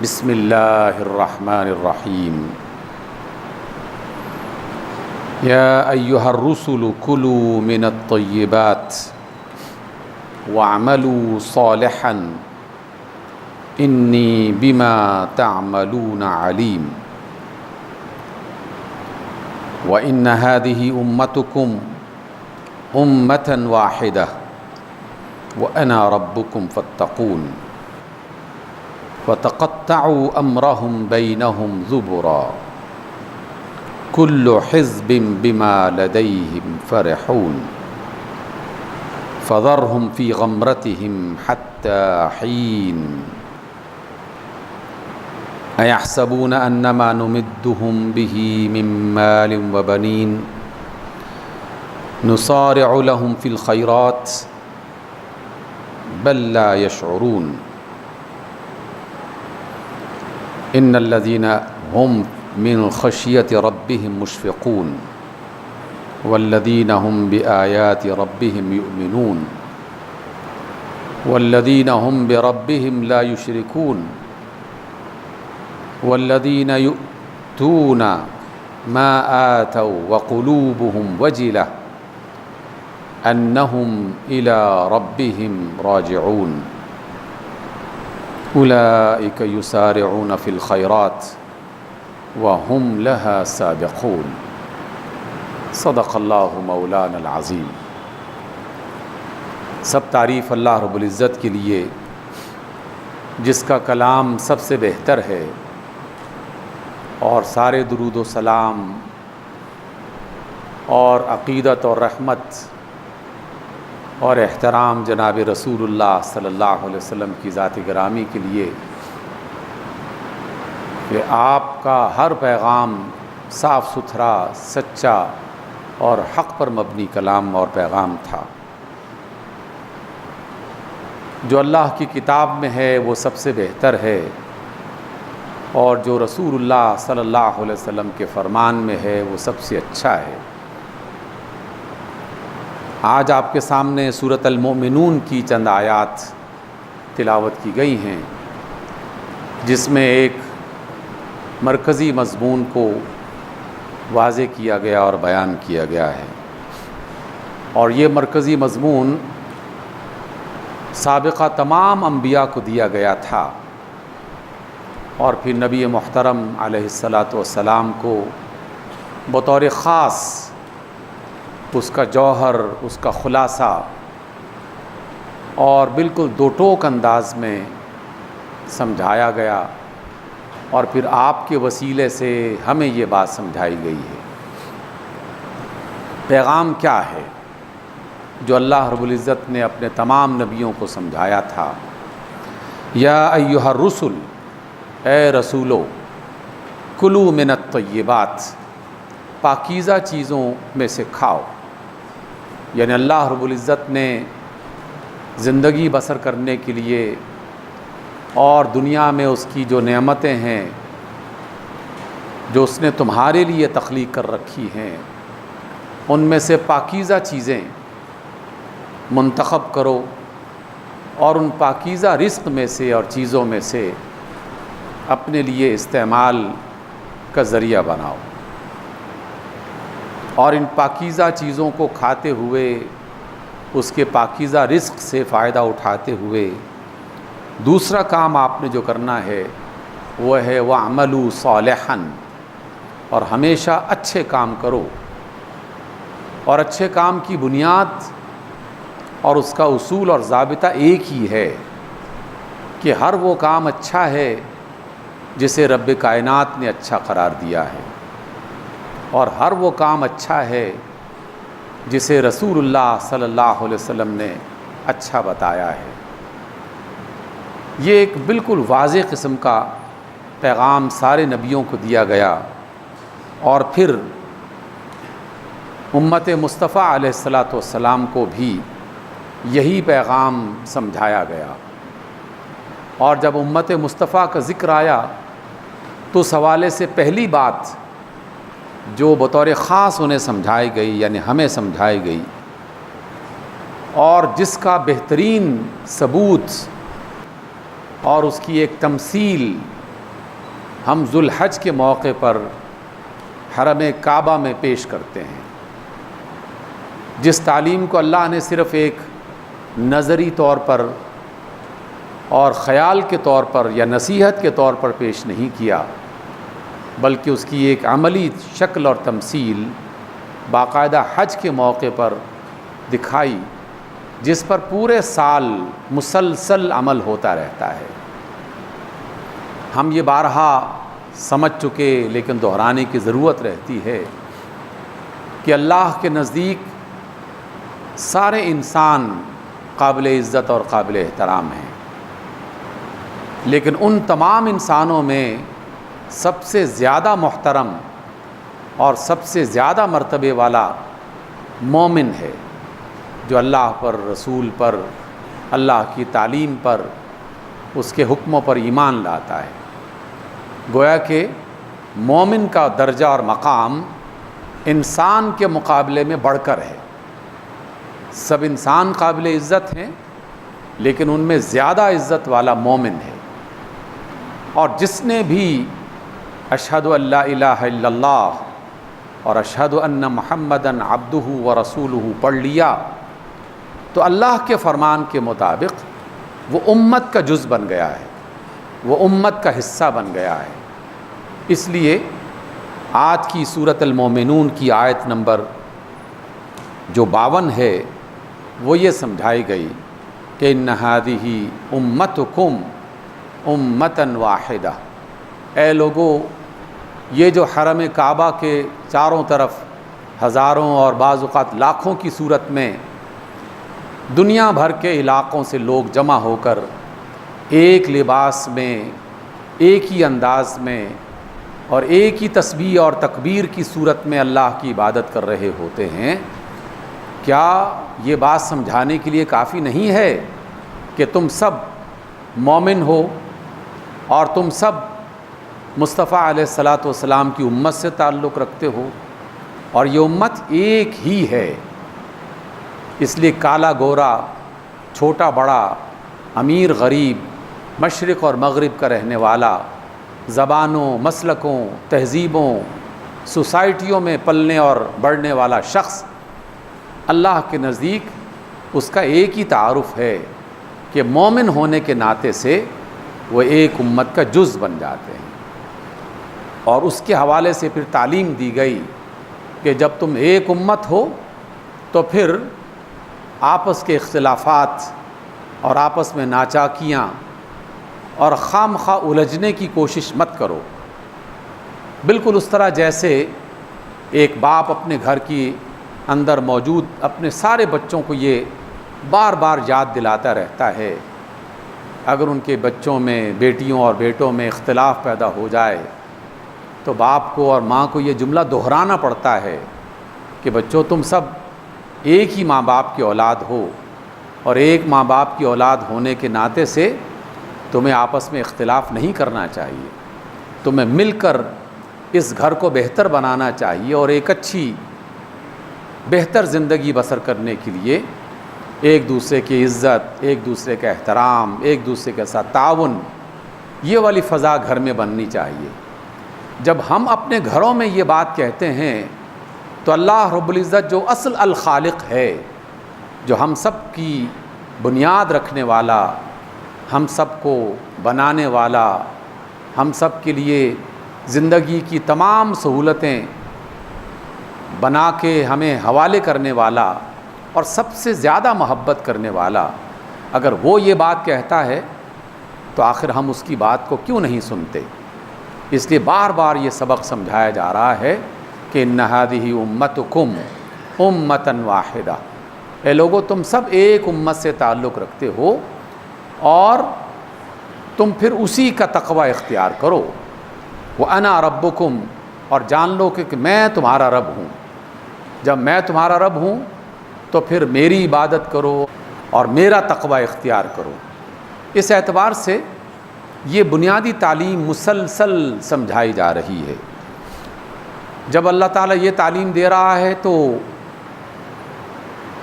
بسم اللہ الرحمن الرحیم یا ایہا الرسل کلوا من الطیبات واعملوا صالحا انی بما تعملون علیم وإن هذه أمتكم أمة واحدة وأنا ربكم فاتقون وتقطعوا أمرهم بينهم زبرا كل حزب بما لديهم فرحون فذرهم في غمرتهم حتى حين أيحسبون أنما نمدهم به من مال وبنين نصارع لهم في الخيرات بل لا يشعرون إن الذين هم من خشية ربهم مشفقون والذين هم بآيات ربهم يؤمنون والذين هم بربهم لا يشركون والذين يؤتون ما آتوا وقلوبهم وجلة أنهم إلى ربهم راجعون أولئك يسارعون في الخيرات وهم لها سابقون صدق اللہ مولانا العظیم۔ سب تعریف اللہ رب العزت کے لیے جس کا کلام سب سے بہتر ہے، اور سارے درود و سلام اور عقیدت اور رحمت اور احترام جناب رسول اللہ صلی اللہ علیہ وسلم کی ذات گرامی کے لیے کہ آپ کا ہر پیغام صاف ستھرا، سچا اور حق پر مبنی کلام اور پیغام تھا۔ جو اللہ کی کتاب میں ہے وہ سب سے بہتر ہے، اور جو رسول اللہ صلی اللہ علیہ وسلم کے فرمان میں ہے وہ سب سے اچھا ہے۔ آج آپ کے سامنے سورۃ المؤمنون کی چند آیات تلاوت کی گئی ہیں، جس میں ایک مرکزی مضمون کو واضح کیا گیا اور بیان کیا گیا ہے، اور یہ مرکزی مضمون سابقہ تمام انبیاء کو دیا گیا تھا، اور پھر نبی محترم علیہ الصلاۃ والسلام کو بطور خاص اس کا جوہر، اس کا خلاصہ اور بالکل دو ٹوک انداز میں سمجھایا گیا، اور پھر آپ کے وسیلے سے ہمیں یہ بات سمجھائی گئی ہے۔ پیغام کیا ہے جو اللہ رب العزت نے اپنے تمام نبیوں کو سمجھایا تھا؟ یا ایھا الرسل، اے رسولو، کلوا من الطیبات، پاکیزہ چیزوں میں سے کھاؤ۔ یعنی اللہ رب العزت نے زندگی بسر کرنے کے لیے اور دنیا میں اس کی جو نعمتیں ہیں جو اس نے تمہارے لیے تخلیق کر رکھی ہیں، ان میں سے پاکیزہ چیزیں منتخب کرو، اور ان پاکیزہ رزق میں سے اور چیزوں میں سے اپنے لیے استعمال کا ذریعہ بناؤ، اور ان پاکیزہ چیزوں کو کھاتے ہوئے، اس کے پاکیزہ رزق سے فائدہ اٹھاتے ہوئے دوسرا کام آپ نے جو کرنا ہے وہ ہے وَاعْمَلُوا صَالِحًا، اور ہمیشہ اچھے کام کرو، اور اچھے کام کی بنیاد اور اس کا اصول اور ضابطہ ایک ہی ہے کہ ہر وہ کام اچھا ہے جسے رب کائنات نے اچھا قرار دیا ہے، اور ہر وہ کام اچھا ہے جسے رسول اللہ صلی اللہ علیہ وسلم نے اچھا بتایا ہے۔ یہ ایک بالکل واضح قسم کا پیغام سارے نبیوں کو دیا گیا، اور پھر امت مصطفیٰ علیہ الصلاۃ والسلام کو بھی یہی پیغام سمجھایا گیا، اور جب امت مصطفیٰ کا ذکر آیا تو اس حوالے سے پہلی بات جو بطور خاص انہیں سمجھائی گئی، یعنی ہمیں سمجھائی گئی، اور جس کا بہترین ثبوت اور اس کی ایک تمثیل ہم ذوالحج کے موقع پر حرم کعبہ میں پیش کرتے ہیں، جس تعلیم کو اللہ نے صرف ایک نظری طور پر اور خیال کے طور پر یا نصیحت کے طور پر پیش نہیں کیا، بلکہ اس کی ایک عملی شکل اور تمثیل باقاعدہ حج کے موقع پر دکھائی، جس پر پورے سال مسلسل عمل ہوتا رہتا ہے۔ ہم یہ بارہا سمجھ چکے، لیکن دہرانے کی ضرورت رہتی ہے کہ اللہ کے نزدیک سارے انسان قابل عزت اور قابل احترام ہیں، لیکن ان تمام انسانوں میں سب سے زیادہ محترم اور سب سے زیادہ مرتبے والا مومن ہے، جو اللہ پر، رسول پر، اللہ کی تعلیم پر، اس کے حکموں پر ایمان لاتا ہے۔ گویا کہ مومن کا درجہ اور مقام انسان کے مقابلے میں بڑھ کر ہے۔ سب انسان قابل عزت ہیں، لیکن ان میں زیادہ عزت والا مومن ہے۔ اور جس نے بھی اشہد ان لا الہ الا اللہ اور اشہد ان محمدً عبدہ ورسولہ پڑھ لیا تو اللہ کے فرمان کے مطابق وہ امت کا جز بن گیا ہے، وہ امت کا حصہ بن گیا ہے۔ اس لیے آج کی سورۃ المومنون کی آیت نمبر جو 52 ہے وہ یہ سمجھائی گئی کہ ان ھذہ امتکم امۃ واحدہ، اے لوگو یہ جو حرم کعبہ کے چاروں طرف ہزاروں اور بعض اوقات لاکھوں کی صورت میں دنیا بھر کے علاقوں سے لوگ جمع ہو کر ایک لباس میں، ایک ہی انداز میں اور ایک ہی تسبیح اور تکبیر کی صورت میں اللہ کی عبادت کر رہے ہوتے ہیں، کیا یہ بات سمجھانے کے لیے کافی نہیں ہے کہ تم سب مومن ہو اور تم سب مصطفیٰ علیہ الصلاۃ والسلام کی امت سے تعلق رکھتے ہو، اور یہ امت ایک ہی ہے؟ اس لیے کالا گورا، چھوٹا بڑا، امیر غریب، مشرق اور مغرب کا رہنے والا، زبانوں، مسلکوں، تہذیبوں، سوسائٹیوں میں پلنے اور بڑھنے والا شخص، اللہ کے نزدیک اس کا ایک ہی تعارف ہے کہ مومن ہونے کے ناطے سے وہ ایک امت کا جز بن جاتے ہیں۔ اور اس کے حوالے سے پھر تعلیم دی گئی کہ جب تم ایک امت ہو تو پھر آپس کے اختلافات اور آپس میں ناچاکیاں اور خام خواہ الجھنے کی کوشش مت کرو، بالکل اس طرح جیسے ایک باپ اپنے گھر کی اندر موجود اپنے سارے بچوں کو یہ بار بار یاد دلاتا رہتا ہے۔ اگر ان کے بچوں میں، بیٹیوں اور بیٹوں میں اختلاف پیدا ہو جائے تو باپ کو اور ماں کو یہ جملہ دہرانا پڑتا ہے کہ بچوں تم سب ایک ہی ماں باپ کی اولاد ہو، اور ایک ماں باپ کی اولاد ہونے کے ناطے سے تمہیں آپس میں اختلاف نہیں کرنا چاہیے، تمہیں مل کر اس گھر کو بہتر بنانا چاہیے، اور ایک اچھی بہتر زندگی بسر کرنے کے لیے ایک دوسرے کی عزت، ایک دوسرے کا احترام، ایک دوسرے کے ساتھ تعاون، یہ والی فضا گھر میں بننی چاہیے۔ جب ہم اپنے گھروں میں یہ بات کہتے ہیں تو اللہ رب العزت جو اصل الخالق ہے، جو ہم سب کی بنیاد رکھنے والا، ہم سب کو بنانے والا، ہم سب کے لیے زندگی کی تمام سہولتیں بنا کے ہمیں حوالے کرنے والا اور سب سے زیادہ محبت کرنے والا، اگر وہ یہ بات کہتا ہے تو آخر ہم اس کی بات کو کیوں نہیں سنتے؟ اس لیے بار بار یہ سبق سمجھایا جا رہا ہے کہ ان ھذہ امتکم امۃ واحدہ، اے لوگو تم سب ایک امت سے تعلق رکھتے ہو، اور تم پھر اسی کا تقوی اختیار کرو۔ وَأَنَا رَبُّكُمْ، اور جان لو کہ میں تمہارا رب ہوں۔ جب میں تمہارا رب ہوں تو پھر میری عبادت کرو اور میرا تقوی اختیار کرو۔ اس اعتبار سے یہ بنیادی تعلیم مسلسل سمجھائی جا رہی ہے۔ جب اللہ تعالیٰ یہ تعلیم دے رہا ہے تو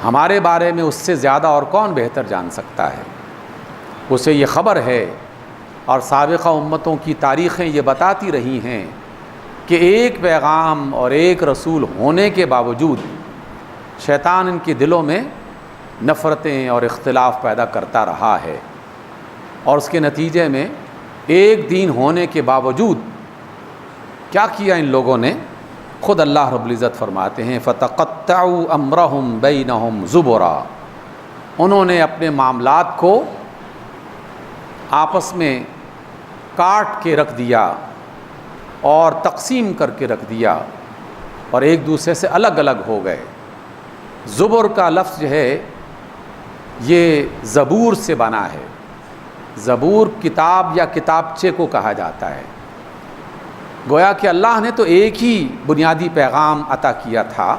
ہمارے بارے میں اس سے زیادہ اور کون بہتر جان سکتا ہے؟ اسے یہ خبر ہے اور سابقہ امتوں کی تاریخیں یہ بتاتی رہی ہیں کہ ایک پیغام اور ایک رسول ہونے کے باوجود شیطان ان کے دلوں میں نفرتیں اور اختلاف پیدا کرتا رہا ہے، اور اس کے نتیجے میں ایک دین ہونے کے باوجود کیا کیا ان لوگوں نے؟ خود اللہ رب العزت فرماتے ہیں فَتَقَطَّعُوا أَمْرَهُمْ بَيْنَهُمْ زُبُرًا، انہوں نے اپنے معاملات کو آپس میں کاٹ کے رکھ دیا اور تقسیم کر کے رکھ دیا اور ایک دوسرے سے الگ الگ ہو گئے۔ زبر کا لفظ جو ہے یہ زبور سے بنا ہے۔ زبور کتاب یا کتابچے کو کہا جاتا ہے۔ گویا کہ اللہ نے تو ایک ہی بنیادی پیغام عطا کیا تھا،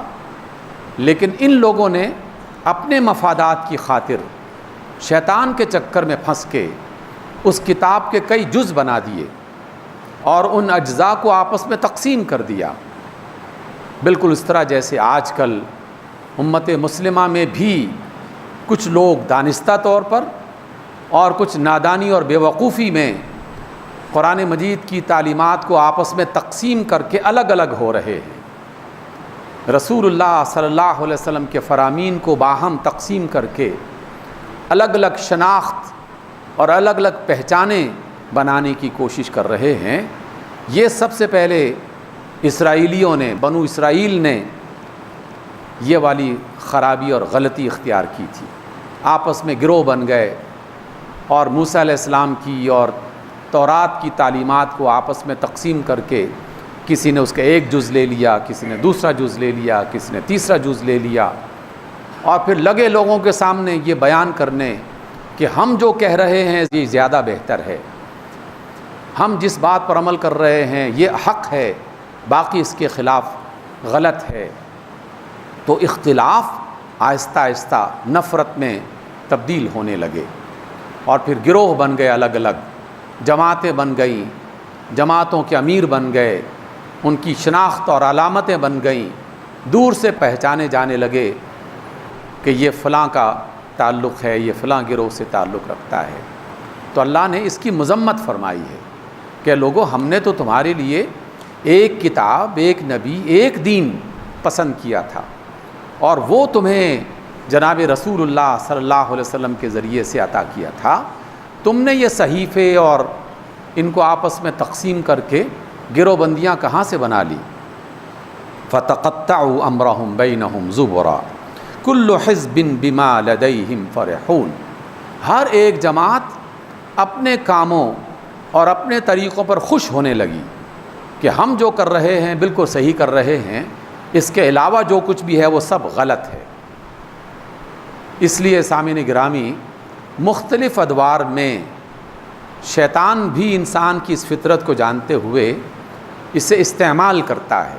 لیکن ان لوگوں نے اپنے مفادات کی خاطر شیطان کے چکر میں پھنس کے اس کتاب کے کئی جز بنا دیے اور ان اجزاء کو آپس میں تقسیم کر دیا، بالکل اس طرح جیسے آج کل امت مسلمہ میں بھی کچھ لوگ دانستہ طور پر اور کچھ نادانی اور بے وقوفی میں قرآن مجید کی تعلیمات کو آپس میں تقسیم کر کے الگ الگ ہو رہے ہیں۔ رسول اللہ صلی اللہ علیہ وسلم کے فرامین کو باہم تقسیم کر کے الگ الگ شناخت اور الگ الگ پہچانیں بنانے کی کوشش کر رہے ہیں۔ یہ سب سے پہلے اسرائیلیوں نے، بنو اسرائیل نے یہ والی خرابی اور غلطی اختیار کی تھی۔ آپس میں گروہ بن گئے اور موسیٰ علیہ السلام کی اور تورات کی تعلیمات کو آپس میں تقسیم کر کے کسی نے اس کا ایک جز لے لیا، کسی نے دوسرا جز لے لیا، کسی نے تیسرا جز لے لیا، اور پھر لگے لوگوں کے سامنے یہ بیان کرنے کہ ہم جو کہہ رہے ہیں یہ زیادہ بہتر ہے، ہم جس بات پر عمل کر رہے ہیں یہ حق ہے، باقی اس کے خلاف غلط ہے۔ تو اختلاف آہستہ آہستہ نفرت میں تبدیل ہونے لگے اور پھر گروہ بن گئے، الگ الگ جماعتیں بن گئیں، جماعتوں کے امیر بن گئے، ان کی شناخت اور علامتیں بن گئیں، دور سے پہچانے جانے لگے کہ یہ فلاں کا تعلق ہے، یہ فلاں گروہ سے تعلق رکھتا ہے۔ تو اللہ نے اس کی مذمت فرمائی ہے کہ لوگوں، ہم نے تو تمہارے لیے ایک کتاب، ایک نبی، ایک دین پسند کیا تھا، اور وہ تمہیں جناب رسول اللہ صلی اللہ علیہ وسلم کے ذریعے سے عطا کیا تھا، تم نے یہ صحیفے اور ان کو آپس میں تقسیم کر کے گروہ بندیاں کہاں سے بنا لی؟ فَتَقَطَّعُوا أَمْرَهُمْ بَيْنَهُمْ زُبُرًا كُلُّ حِزْبٍ بِمَا لَدَيْهِمْ فَرِحُونَ، ہر ایک جماعت اپنے کاموں اور اپنے طریقوں پر خوش ہونے لگی کہ ہم جو کر رہے ہیں بالکل صحیح کر رہے ہیں، اس کے علاوہ جو کچھ بھی ہے وہ سب غلط ہے۔ اس لیے سامعین گرامی، مختلف ادوار میں شیطان بھی انسان کی اس فطرت کو جانتے ہوئے اسے استعمال کرتا ہے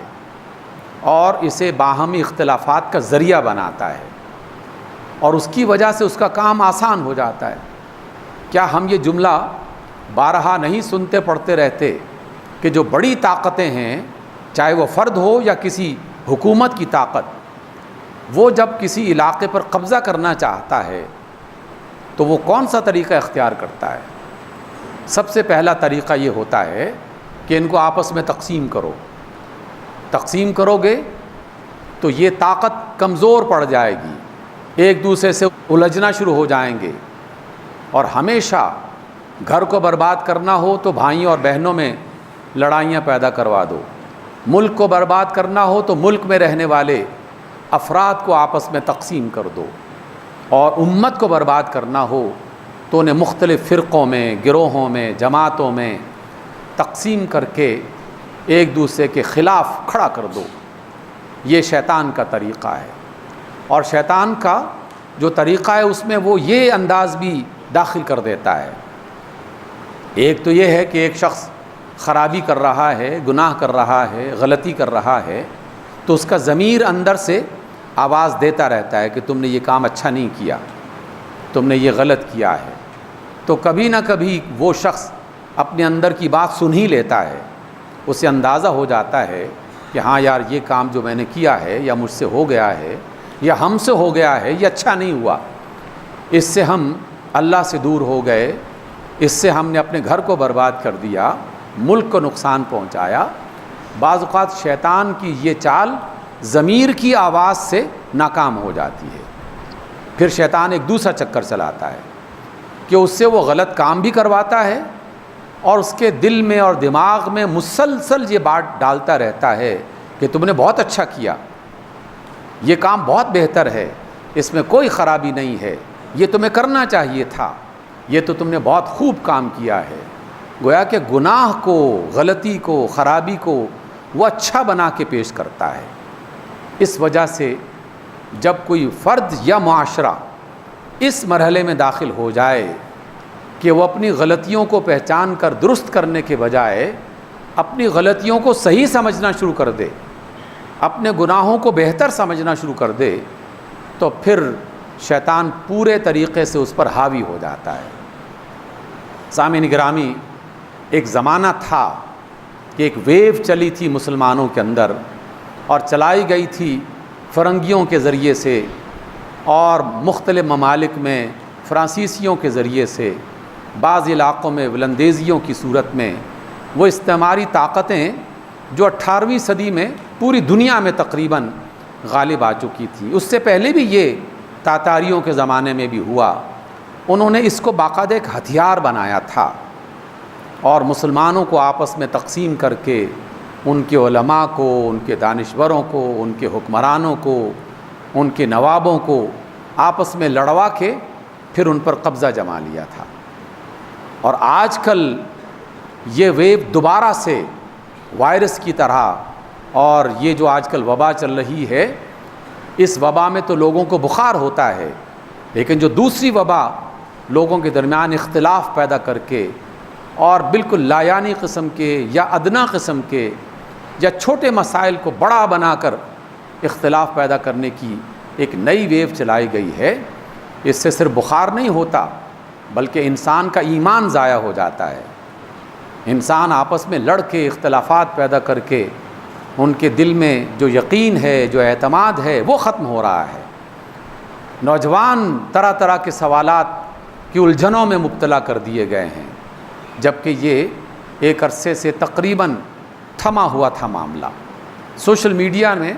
اور اسے باہمی اختلافات کا ذریعہ بناتا ہے، اور اس کی وجہ سے اس کا کام آسان ہو جاتا ہے۔ کیا ہم یہ جملہ بارہا نہیں سنتے پڑھتے رہتے کہ جو بڑی طاقتیں ہیں، چاہے وہ فرد ہو یا کسی حکومت کی طاقت، وہ جب کسی علاقے پر قبضہ کرنا چاہتا ہے تو وہ کون سا طریقہ اختیار کرتا ہے؟ سب سے پہلا طریقہ یہ ہوتا ہے کہ ان کو آپس میں تقسیم کرو۔ تقسیم کرو گے تو یہ طاقت کمزور پڑ جائے گی، ایک دوسرے سے الجھنا شروع ہو جائیں گے، اور ہمیشہ گھر کو برباد کرنا ہو تو بھائیوں اور بہنوں میں لڑائیاں پیدا کروا دو، ملک کو برباد کرنا ہو تو ملک میں رہنے والے افراد کو آپس میں تقسیم کر دو، اور امت کو برباد کرنا ہو تو انہیں مختلف فرقوں میں، گروہوں میں، جماعتوں میں تقسیم کر کے ایک دوسرے کے خلاف کھڑا کر دو۔ یہ شیطان کا طریقہ ہے، اور شیطان کا جو طریقہ ہے اس میں وہ یہ انداز بھی داخل کر دیتا ہے۔ ایک تو یہ ہے کہ ایک شخص خرابی کر رہا ہے، گناہ کر رہا ہے، غلطی کر رہا ہے، تو اس کا ضمیر اندر سے آواز دیتا رہتا ہے کہ تم نے یہ کام اچھا نہیں کیا، تم نے یہ غلط کیا ہے۔ تو کبھی نہ کبھی وہ شخص اپنے اندر کی بات سن ہی لیتا ہے، اسے اندازہ ہو جاتا ہے کہ ہاں یار، یہ کام جو میں نے کیا ہے یا مجھ سے ہو گیا ہے یا ہم سے ہو گیا ہے، یہ اچھا نہیں ہوا، اس سے ہم اللہ سے دور ہو گئے، اس سے ہم نے اپنے گھر کو برباد کر دیا، ملک کو نقصان پہنچایا۔ بعض اوقات شیطان کی یہ چال ضمیر کی آواز سے ناکام ہو جاتی ہے، پھر شیطان ایک دوسرا چکر چلاتا ہے کہ اس سے وہ غلط کام بھی کرواتا ہے اور اس کے دل میں اور دماغ میں مسلسل یہ بات ڈالتا رہتا ہے کہ تم نے بہت اچھا کیا، یہ کام بہت بہتر ہے، اس میں کوئی خرابی نہیں ہے، یہ تمہیں کرنا چاہیے تھا، یہ تو تم نے بہت خوب کام کیا ہے۔ گویا کہ گناہ کو، غلطی کو، خرابی کو وہ اچھا بنا کے پیش کرتا ہے۔ اس وجہ سے جب کوئی فرد یا معاشرہ اس مرحلے میں داخل ہو جائے کہ وہ اپنی غلطیوں کو پہچان کر درست کرنے کے بجائے اپنی غلطیوں کو صحیح سمجھنا شروع کر دے، اپنے گناہوں کو بہتر سمجھنا شروع کر دے، تو پھر شیطان پورے طریقے سے اس پر حاوی ہو جاتا ہے۔ سامعین گرامی، ایک زمانہ تھا کہ ایک ویو چلی تھی مسلمانوں کے اندر اور چلائی گئی تھی فرنگیوں کے ذریعے سے اور مختلف ممالک میں فرانسیسیوں کے ذریعے سے، بعض علاقوں میں ولندیزیوں کی صورت میں، وہ استعماری طاقتیں جو 18ویں صدی میں پوری دنیا میں تقریباً غالب آ چکی تھی۔ اس سے پہلے بھی یہ تاتاریوں کے زمانے میں بھی ہوا۔ انہوں نے اس کو باقاعدہ ایک ہتھیار بنایا تھا اور مسلمانوں کو آپس میں تقسیم کر کے ان کے علماء کو، ان کے دانشوروں کو، ان کے حکمرانوں کو، ان کے نوابوں کو آپس میں لڑوا کے پھر ان پر قبضہ جما لیا تھا۔ اور آج کل یہ ویو دوبارہ سے وائرس کی طرح، اور یہ جو آج کل وبا چل رہی ہے، اس وبا میں تو لوگوں کو بخار ہوتا ہے، لیکن جو دوسری وبا لوگوں کے درمیان اختلاف پیدا کر کے اور بالکل لایانی قسم کے یا ادنا قسم کے یا چھوٹے مسائل کو بڑا بنا کر اختلاف پیدا کرنے کی ایک نئی ویو چلائی گئی ہے، اس سے صرف بخار نہیں ہوتا بلکہ انسان کا ایمان ضائع ہو جاتا ہے۔ انسان آپس میں لڑ کے اختلافات پیدا کر کے ان کے دل میں جو یقین ہے، جو اعتماد ہے، وہ ختم ہو رہا ہے۔ نوجوان طرح طرح کے سوالات کی الجھنوں میں مبتلا کر دیے گئے ہیں، جبکہ یہ ایک عرصے سے تقریباً تھما ہوا تھا معاملہ۔ سوشل میڈیا میں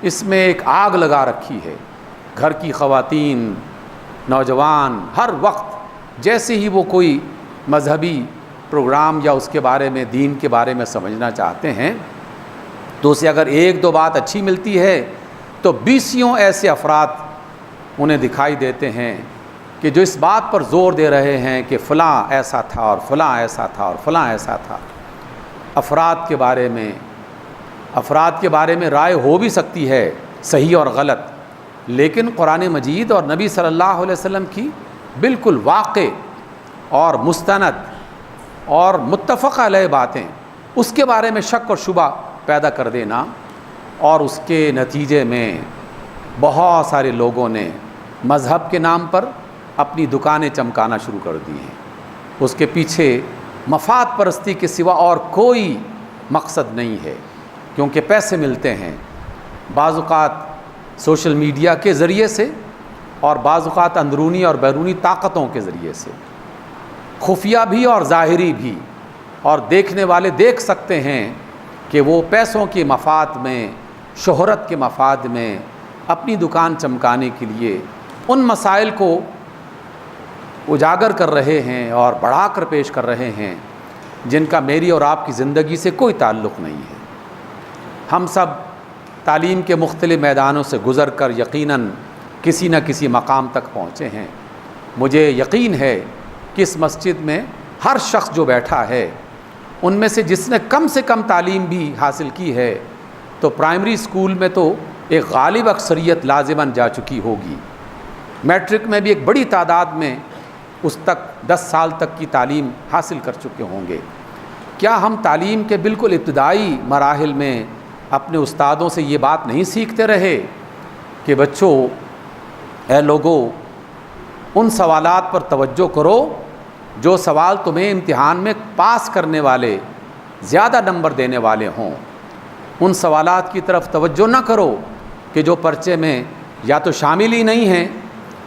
اس میں ایک آگ لگا رکھی ہے۔ گھر کی خواتین، نوجوان ہر وقت جیسے ہی وہ کوئی مذہبی پروگرام یا اس کے بارے میں، دین کے بارے میں سمجھنا چاہتے ہیں تو اسے اگر ایک دو بات اچھی ملتی ہے تو 20 ایسے افراد انہیں دکھائی دیتے ہیں کہ جو اس بات پر زور دے رہے ہیں کہ فلاں ایسا تھا اور فلاں ایسا تھا اور فلاں ایسا تھا۔ افراد کے بارے میں رائے ہو بھی سکتی ہے صحیح اور غلط، لیکن قرآن مجید اور نبی صلی اللہ علیہ وسلم کی بالکل واقع اور مستند اور متفق علیہ باتیں، اس کے بارے میں شک اور شبہ پیدا کر دینا، اور اس کے نتیجے میں بہت سارے لوگوں نے مذہب کے نام پر اپنی دکانیں چمکانا شروع کر دی ہیں۔ اس کے پیچھے مفاد پرستی کے سوا اور کوئی مقصد نہیں ہے، کیونکہ پیسے ملتے ہیں، بعض اوقات سوشل میڈیا کے ذریعے سے اور بعض اوقات اندرونی اور بیرونی طاقتوں کے ذریعے سے، خفیہ بھی اور ظاہری بھی، اور دیکھنے والے دیکھ سکتے ہیں کہ وہ پیسوں کے مفاد میں، شہرت کے مفاد میں، اپنی دکان چمکانے کے لیے ان مسائل کو اجاگر کر رہے ہیں اور بڑھا کر پیش کر رہے ہیں جن کا میری اور آپ کی زندگی سے کوئی تعلق نہیں ہے۔ ہم سب تعلیم کے مختلف میدانوں سے گزر کر یقیناً کسی نہ کسی مقام تک پہنچے ہیں۔ مجھے یقین ہے کہ اس مسجد میں ہر شخص جو بیٹھا ہے ان میں سے کم تعلیم بھی حاصل کی ہے تو پرائمری اسکول میں تو ایک غالب اکثریت لازماً جا چکی ہوگی، میٹرک میں بھی ایک بڑی تعداد میں اس تک 10 سال تک کی تعلیم حاصل کر چکے ہوں گے۔ کیا ہم تعلیم کے بالکل ابتدائی مراحل میں اپنے استادوں سے یہ بات نہیں سیکھتے رہے کہ بچوں، اے لوگو، ان سوالات پر توجہ کرو جو سوال تمہیں امتحان میں پاس کرنے والے، زیادہ نمبر دینے والے ہوں، ان سوالات کی طرف توجہ نہ کرو کہ جو پرچے میں یا تو شامل ہی نہیں ہیں،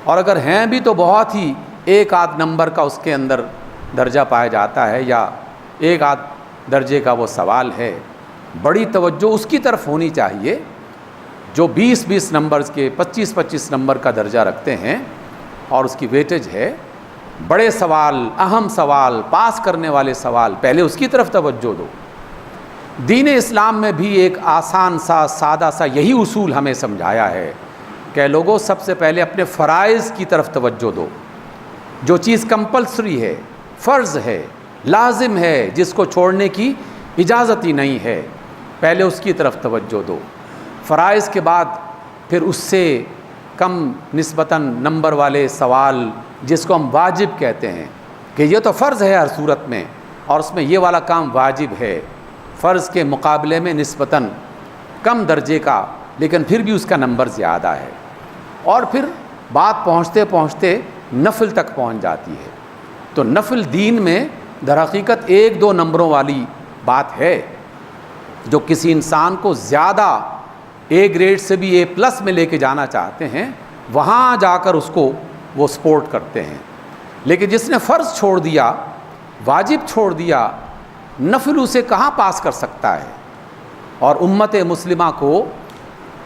اور اگر ہیں بھی تو بہت ہی 1 آدھ نمبر کا اس کے اندر درجہ پایا جاتا ہے یا ایک آدھ درجے کا وہ سوال ہے، بڑی توجہ اس کی طرف ہونی چاہیے جو 20 نمبرز کے 25 نمبر کا درجہ رکھتے ہیں اور اس کی ویٹیج ہے۔ بڑے سوال، اہم سوال، پاس کرنے والے سوال، پہلے اس کی طرف توجہ دو۔ دین اسلام میں بھی ایک آسان سا سادہ سا یہی اصول ہمیں سمجھایا ہے کہ لوگوں سب سے پہلے اپنے فرائض کی طرف توجہ دو۔ جو چیز کمپلسری ہے، فرض ہے، لازم ہے، جس کو چھوڑنے کی اجازت ہی نہیں ہے، پہلے اس کی طرف توجہ دو۔ فرائض کے بعد پھر اس سے کم نسبتاً نمبر والے سوال جس کو ہم واجب کہتے ہیں کہ یہ تو فرض ہے ہر صورت میں اور اس میں یہ والا کام واجب ہے، فرض کے مقابلے میں نسبتاً کم درجے کا لیکن پھر بھی اس کا نمبر زیادہ ہے، اور پھر بات پہنچتے پہنچتے نفل تک پہنچ جاتی ہے۔ تو نفل دین میں در حقیقت 1-2 نمبروں والی بات ہے جو کسی انسان کو زیادہ اے گریڈ سے بھی A+ میں لے کے جانا چاہتے ہیں، وہاں جا کر اس کو وہ سپورٹ کرتے ہیں۔ لیکن جس نے فرض چھوڑ دیا، واجب چھوڑ دیا، نفل اسے کہاں پاس کر سکتا ہے؟ اور امت مسلمہ کو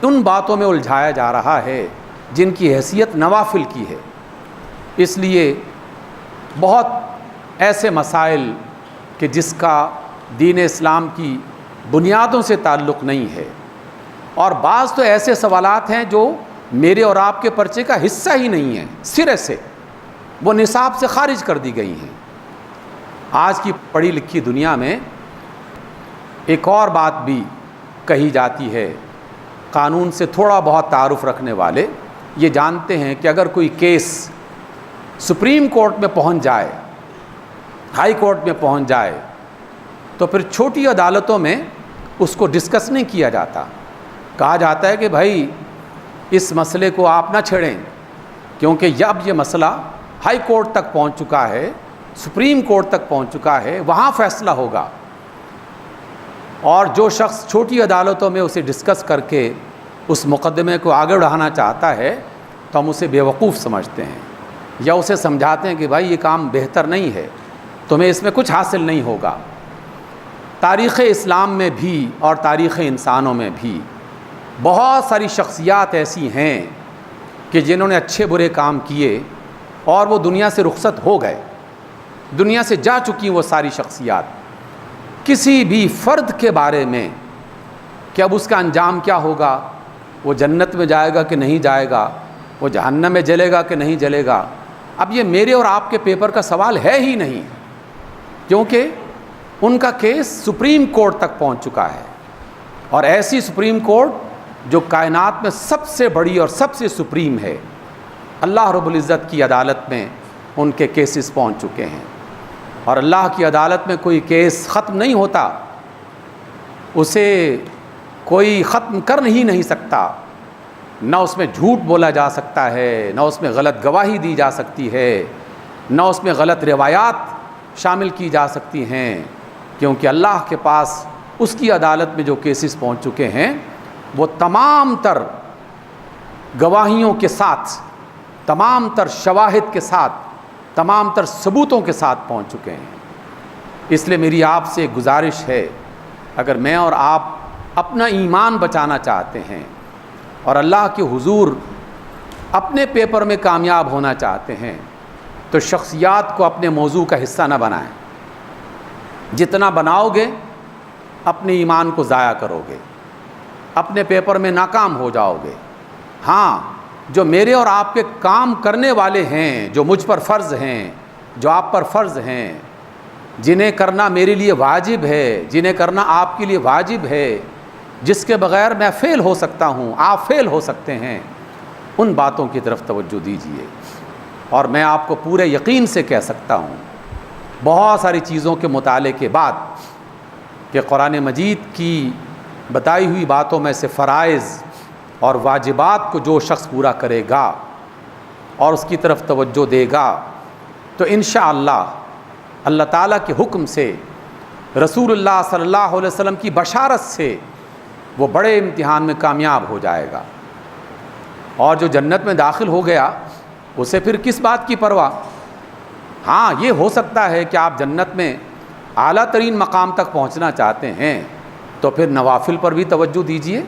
ان باتوں میں الجھایا جا رہا ہے جن کی حیثیت نوافل کی ہے۔ اس لیے بہت ایسے مسائل کہ جس کا دین اسلام کی بنیادوں سے تعلق نہیں ہے، اور بعض تو ایسے سوالات ہیں جو میرے اور آپ کے پرچے کا حصہ ہی نہیں ہے، سرے سے وہ نصاب سے خارج کر دی گئی ہیں۔ آج کی پڑھی لکھی دنیا میں ایک اور بات بھی کہی جاتی ہے، قانون سے تھوڑا بہت تعارف رکھنے والے یہ جانتے ہیں کہ اگر کوئی کیس سپریم کورٹ میں پہنچ جائے، ہائی کورٹ میں پہنچ جائے، تو پھر چھوٹی عدالتوں میں اس کو ڈسکس نہیں کیا جاتا۔ کہا جاتا ہے کہ بھائی اس مسئلے کو آپ نہ چھیڑیں کیونکہ اب یہ مسئلہ ہائی کورٹ تک پہنچ چکا ہے، سپریم کورٹ تک پہنچ چکا ہے، وہاں فیصلہ ہوگا۔ اور جو شخص چھوٹی عدالتوں میں اسے ڈسکس کر کے اس مقدمے کو آگے بڑھانا چاہتا ہے تو ہم اسے بیوقوف سمجھتے ہیں یا اسے سمجھاتے ہیں کہ بھائی یہ کام بہتر نہیں ہے، تمہیں اس میں کچھ حاصل نہیں ہوگا۔ تاریخ اسلام میں بھی اور تاریخ انسانوں میں بھی بہت ساری شخصیات ایسی ہیں کہ جنہوں نے اچھے برے کام کیے اور وہ دنیا سے رخصت ہو گئے، دنیا سے جا چکی وہ ساری شخصیات۔ کسی بھی فرد کے بارے میں کہ اب اس کا انجام کیا ہوگا، وہ جنت میں جائے گا کہ نہیں جائے گا، وہ جہنم میں جلے گا کہ نہیں جلے گا، اب یہ میرے اور آپ کے پیپر کا سوال ہے ہی نہیں، کیونکہ ان کا کیس سپریم کورٹ تک پہنچ چکا ہے، اور ایسی سپریم کورٹ جو کائنات میں سب سے بڑی اور سب سے سپریم ہے۔ اللہ رب العزت کی عدالت میں ان کے کیسز پہنچ چکے ہیں، اور اللہ کی عدالت میں کوئی کیس ختم نہیں ہوتا، اسے کوئی ختم کر نہیں سکتا، نہ اس میں جھوٹ بولا جا سکتا ہے، نہ اس میں غلط گواہی دی جا سکتی ہے، نہ اس میں غلط روایات شامل کی جا سکتی ہیں، کیونکہ اللہ کے پاس اس کی عدالت میں جو کیسز پہنچ چکے ہیں وہ تمام تر گواہیوں کے ساتھ، تمام تر شواہد کے ساتھ، تمام تر ثبوتوں کے ساتھ پہنچ چکے ہیں۔ اس لیے میری آپ سے گزارش ہے، اگر میں اور آپ اپنا ایمان بچانا چاہتے ہیں اور اللہ کے حضور اپنے پیپر میں کامیاب ہونا چاہتے ہیں تو شخصیات کو اپنے موضوع کا حصہ نہ بنائیں۔ جتنا بناؤ گے اپنے ایمان کو ضائع کرو گے، اپنے پیپر میں ناکام ہو جاؤ گے۔ ہاں، جو میرے اور آپ کے کام کرنے والے ہیں، جو مجھ پر فرض ہیں، جو آپ پر فرض ہیں، جنہیں کرنا میرے لیے واجب ہے، جنہیں کرنا آپ کے لیے واجب ہے، جس کے بغیر میں فیل ہو سکتا ہوں، آپ فیل ہو سکتے ہیں، ان باتوں کی طرف توجہ دیجیے۔ اور میں آپ کو پورے یقین سے کہہ سکتا ہوں بہت ساری چیزوں کے مطالعے کے بعد کہ قرآن مجید کی بتائی ہوئی باتوں میں سے فرائض اور واجبات کو جو شخص پورا کرے گا اور اس کی طرف توجہ دے گا تو انشاءاللہ اللہ تعالیٰ کے حکم سے، رسول اللہ صلی اللہ علیہ وسلم کی بشارت سے وہ بڑے امتحان میں کامیاب ہو جائے گا، اور جو جنت میں داخل ہو گیا اسے پھر کس بات کی پرواہ؟ ہاں یہ ہو سکتا ہے کہ آپ جنت میں اعلیٰ ترین مقام تک پہنچنا چاہتے ہیں تو پھر نوافل پر بھی توجہ دیجیے،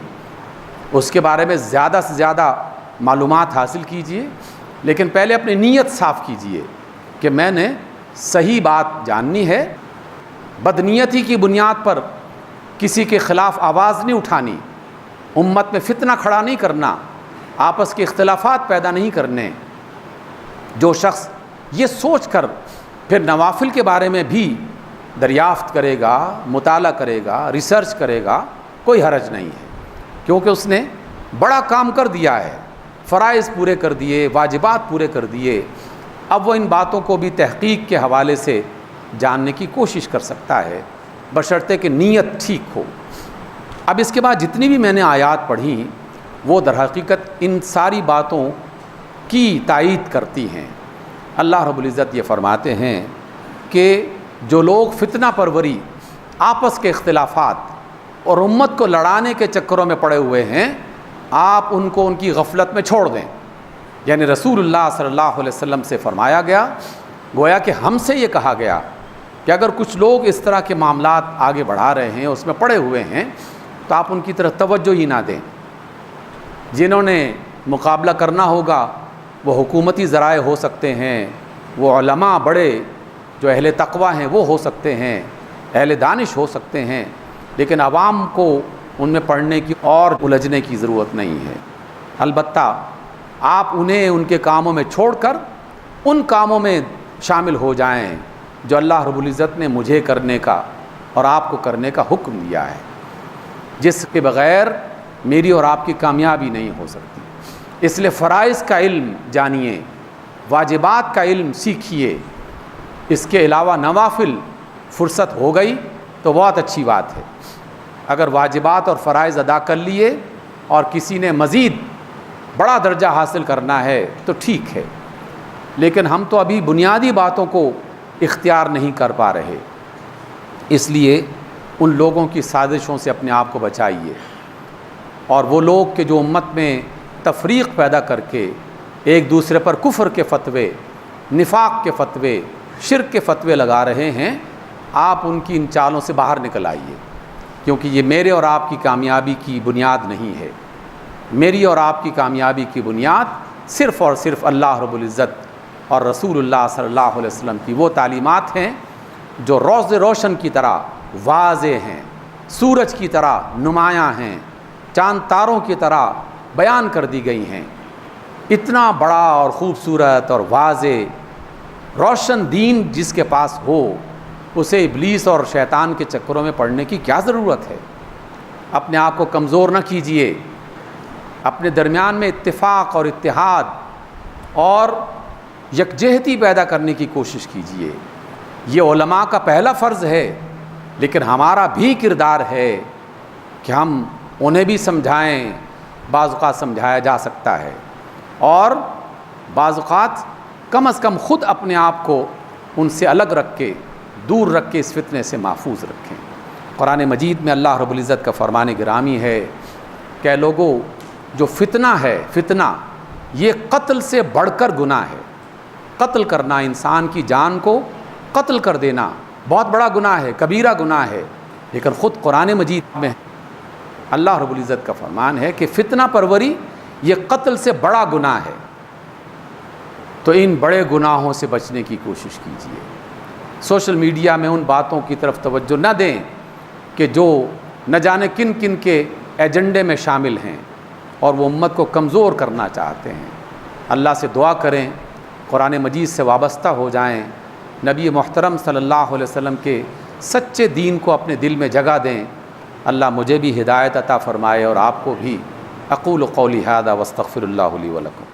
اس کے بارے میں زیادہ سے زیادہ معلومات حاصل کیجیے، لیکن پہلے اپنی نیت صاف کیجیے کہ میں نے صحیح بات جاننی ہے، بدنیتی کی بنیاد پر کسی کے خلاف آواز نہیں اٹھانی، امت میں فتنہ کھڑا نہیں کرنا، آپس کے اختلافات پیدا نہیں کرنے۔ جو شخص یہ سوچ کر پھر نوافل کے بارے میں بھی دریافت کرے گا، مطالعہ کرے گا، ریسرچ کرے گا، کوئی حرج نہیں ہے، کیونکہ اس نے بڑا کام کر دیا ہے، فرائض پورے کر دیے، واجبات پورے کر دیے، اب وہ ان باتوں کو بھی تحقیق کے حوالے سے جاننے کی کوشش کر سکتا ہے، بشرطے کہ نیت ٹھیک ہو۔ اب اس کے بعد جتنی بھی میں نے آیات پڑھی وہ در حقیقت ان ساری باتوں کی تائید کرتی ہیں۔ اللہ رب العزت یہ فرماتے ہیں کہ جو لوگ فتنہ پروری، آپس کے اختلافات اور امت کو لڑانے کے چکروں میں پڑے ہوئے ہیں، آپ ان کو ان کی غفلت میں چھوڑ دیں۔ یعنی رسول اللہ صلی اللہ علیہ وسلم سے فرمایا گیا، گویا کہ ہم سے یہ کہا گیا کہ اگر کچھ لوگ اس طرح کے معاملات آگے بڑھا رہے ہیں، اس میں پڑے ہوئے ہیں، تو آپ ان کی طرف توجہ ہی نہ دیں۔ جنہوں نے مقابلہ کرنا ہوگا وہ حکومتی ذرائع ہو سکتے ہیں، وہ علماء بڑے جو اہل تقوی ہیں وہ ہو سکتے ہیں، اہل دانش ہو سکتے ہیں، لیکن عوام کو ان میں پڑھنے کی اور الجھنے کی ضرورت نہیں ہے۔ البتہ آپ انہیں ان کے کاموں میں چھوڑ کر ان کاموں میں شامل ہو جائیں جو اللہ رب العزت نے مجھے کرنے کا اور آپ کو کرنے کا حکم دیا ہے، جس کے بغیر میری اور آپ کی کامیابی نہیں ہو سکتی۔ اس لیے فرائض کا علم جانیے، واجبات کا علم سیکھیے، اس کے علاوہ نوافل فرصت ہو گئی تو بہت اچھی بات ہے۔ اگر واجبات اور فرائض ادا کر لیے اور کسی نے مزید بڑا درجہ حاصل کرنا ہے تو ٹھیک ہے، لیکن ہم تو ابھی بنیادی باتوں کو اختیار نہیں کر پا رہے، اس لیے ان لوگوں کی سازشوں سے اپنے آپ کو بچائیے۔ اور وہ لوگ کہ جو امت میں تفریق پیدا کر کے ایک دوسرے پر کفر کے فتوے، نفاق کے فتوے، شرک کے فتوے لگا رہے ہیں، آپ ان کی ان چالوں سے باہر نکل آئیے، کیونکہ یہ میرے اور آپ کی کامیابی کی بنیاد نہیں ہے۔ میری اور آپ کی کامیابی کی بنیاد صرف اور صرف اللہ رب العزت اور رسول اللہ صلی اللہ علیہ وسلم کی وہ تعلیمات ہیں جو روز روشن کی طرح واضح ہیں، سورج کی طرح نمایاں ہیں، چاند تاروں کی طرح بیان کر دی گئی ہیں۔ اتنا بڑا اور خوبصورت اور واضح روشن دین جس کے پاس ہو، اسے ابلیس اور شیطان کے چکروں میں پڑنے کی کیا ضرورت ہے؟ اپنے آپ کو کمزور نہ کیجیے، اپنے درمیان میں اتفاق اور اتحاد اور یکجہتی پیدا کرنے کی کوشش کیجیے۔ یہ علماء کا پہلا فرض ہے، لیکن ہمارا بھی کردار ہے کہ ہم انہیں بھی سمجھائیں، بعض اوقات سمجھایا جا سکتا ہے، اور بعض اوقات کم از کم خود اپنے آپ کو ان سے الگ رکھ کے، دور رکھ کے اس فتنے سے محفوظ رکھیں۔ قرآن مجید میں اللہ رب العزت کا فرمان گرامی ہے کہ لوگوں، جو فتنہ ہے، فتنہ یہ قتل سے بڑھ کر گناہ ہے۔ قتل کرنا، انسان کی جان کو قتل کر دینا بہت بڑا گناہ ہے، کبیرہ گناہ ہے، لیکن خود قرآن مجید میں اللہ رب العزت کا فرمان ہے کہ فتنہ پروری یہ قتل سے بڑا گناہ ہے۔ تو ان بڑے گناہوں سے بچنے کی کوشش کیجیے۔ سوشل میڈیا میں ان باتوں کی طرف توجہ نہ دیں کہ جو نہ جانے کن کن کے ایجنڈے میں شامل ہیں اور وہ امت کو کمزور کرنا چاہتے ہیں۔ اللہ سے دعا کریں، قرآن مجید سے وابستہ ہو جائیں، نبی محترم صلی اللہ علیہ وسلم کے سچے دین کو اپنے دل میں جگہ دیں۔ اللہ مجھے بھی ہدایت عطا فرمائے اور آپ کو بھی۔ اقول قولی ھذا واستغفر اللہ لی ولکم۔